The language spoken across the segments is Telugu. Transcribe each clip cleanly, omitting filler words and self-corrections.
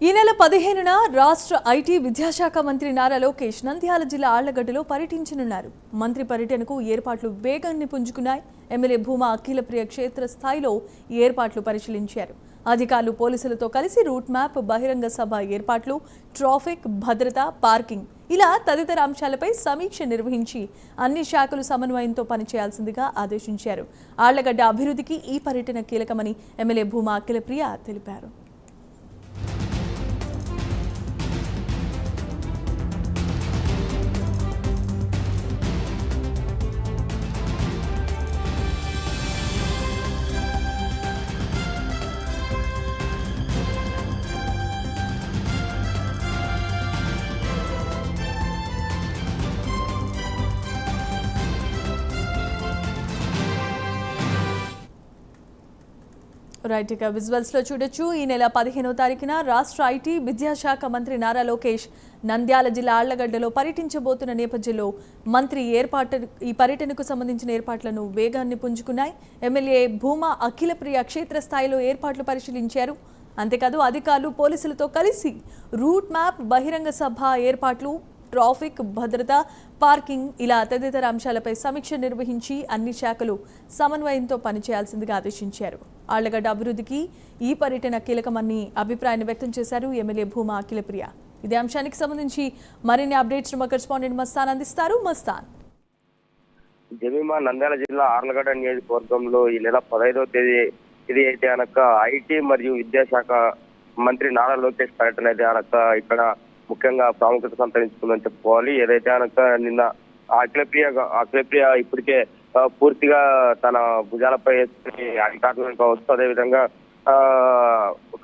ఈ నెల 15న రాష్ట్ర ఐటీ విద్యాశాఖ మంత్రి నారా లోకేష్ నంద్యాల జిల్లా ఆళ్లగడ్డలో పర్యటించనున్నారు. మంత్రి పర్యటనకు ఏర్పాట్లు వేగాన్ని పుంజుకున్నాయి. ఎమ్మెల్యే భూమా అఖిలప్రియ క్షేత్ర స్థాయిలో ఏర్పాట్లు పరిశీలించారు. అధికారులు పోలీసులతో కలిసి రూట్ మ్యాప్, బహిరంగ సభ ఏర్పాట్లు, ట్రాఫిక్, భద్రత, పార్కింగ్ ఇలా తదితర అంశాలపై సమీక్ష నిర్వహించి అన్ని శాఖలు సమన్వయంతో పనిచేయాల్సిందిగా ఆదేశించారు. ఆళ్లగడ్డ అభివృద్ధికి ఈ పర్యటన కీలకమని ఎమ్మెల్యే భూమా అఖిలప్రియ తెలిపారు. రైట్, ఇక విజువల్స్ లో చూడొచ్చు. ఈ నెల 15వ తారీఖున రాష్ట్ర ఐటీ విద్యాశాఖ మంత్రి నారా లోకేష్ నంద్యాల జిల్లా ఆళ్లగడ్డలో పర్యటించబోతున్న నేపథ్యంలో మంత్రి ఈ పర్యటనకు సంబంధించిన ఏర్పాట్లను వేగాన్ని పుంజుకున్నాయి. ఎమ్మెల్యే భూమా అఖిలప్రియ క్షేత్రస్థాయిలో ఏర్పాట్లు పరిశీలించారు. అంతేకాదు అధికారులు పోలీసులతో కలిసి రూట్ మ్యాప్, బహిరంగ సభ ఏర్పాట్లు, ట్రాఫిక్, భద్రత, పార్కింగ్ ఇలా తదితర అంశాలపై సమీక్ష నిర్వహించి అన్ని శాఖలు సమన్వయంతో పనిచేయాల్సిందిగా ఆదేశించారు. ఆళ్లగడ్డ అభివృద్ధికి ఈ పర్యటన కీలకమని అభిప్రాయాన్ని వ్యక్తం చేశారు ఎమ్మెల్యే భూమా అఖిలప్రియ. ఇదే అంశానికి సంబంధించి మరిన్ని అప్డేట్స్ మా కరెస్పాండెంట్ మస్తాన్ అందిస్తారు. మస్తాన్. జమీమా నంద్యాల జిల్లా ఆర్లగడ్డ నియోజకవర్గంలో ఈ నెల 15వ తేదీ ఇది అయితే అనక ఐటీ మరియు విద్యాశాఖ మంత్రి నారా లోకేష్ పర్యటన అయితే అనక ఇక్కడ ముఖ్యంగా ప్రాముఖ్యత సంతరించుకుందని చెప్పుకోవాలి. ఏదైతే అనక నిన్న అఖిలప్రియ ఇప్పటికే పూర్తిగా తన భుజాలపై అధికారులను కావచ్చు, అదేవిధంగా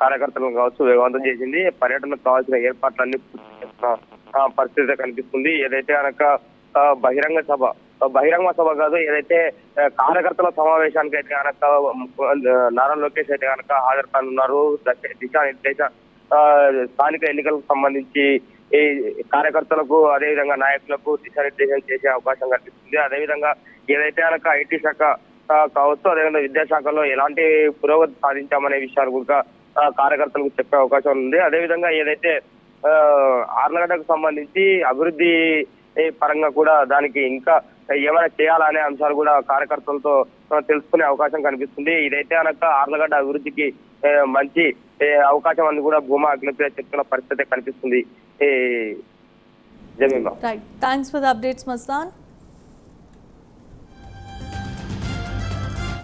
కార్యకర్తలను కావచ్చు వేగవంతం చేసింది. పర్యటనకు కావాల్సిన ఏర్పాట్లన్నీ పూర్తి చేస్తున్న పరిస్థితి కనిపిస్తుంది. ఏదైతే అనక బహిరంగ సభ కాదు, ఏదైతే కార్యకర్తల సమావేశానికి అయితే కనుక నారా లోకేష్ అయితే కనుక హాజరు కానున్నారు. దిశానిర్దేశ స్థానిక ఎన్నికలకు సంబంధించి ఈ కార్యకర్తలకు అదేవిధంగా నాయకులకు దిశానిర్దేశం చేసే అవకాశం కనిపిస్తుంది. అదేవిధంగా ఏదైతే కనుక ఐటీ శాఖ కావచ్చు, అదేవిధంగా విద్యాశాఖలో ఎలాంటి పురోగతి సాధించామనే విషయాలు కూడా కార్యకర్తలకు చెప్పే అవకాశం ఉంది. అదేవిధంగా ఏదైతే ఆర్లగడ్డకు సంబంధించి అభివృద్ధి పరంగా కూడా దానికి ఇంకా ఏమైనా చేయాలనే అంశాలు కూడా కార్యకర్తలతో తెలుసుకునే అవకాశం కనిపిస్తుంది. ఇదైతే కనుక ఆర్లగడ్డ అభివృద్ధికి మంచి అవకాశం అని కూడా భూమా అఖిలప్రియ చెప్తున్న పరిస్థితి కనిపిస్తుంది. Jemimah. Right, thanks for the updates Mastan.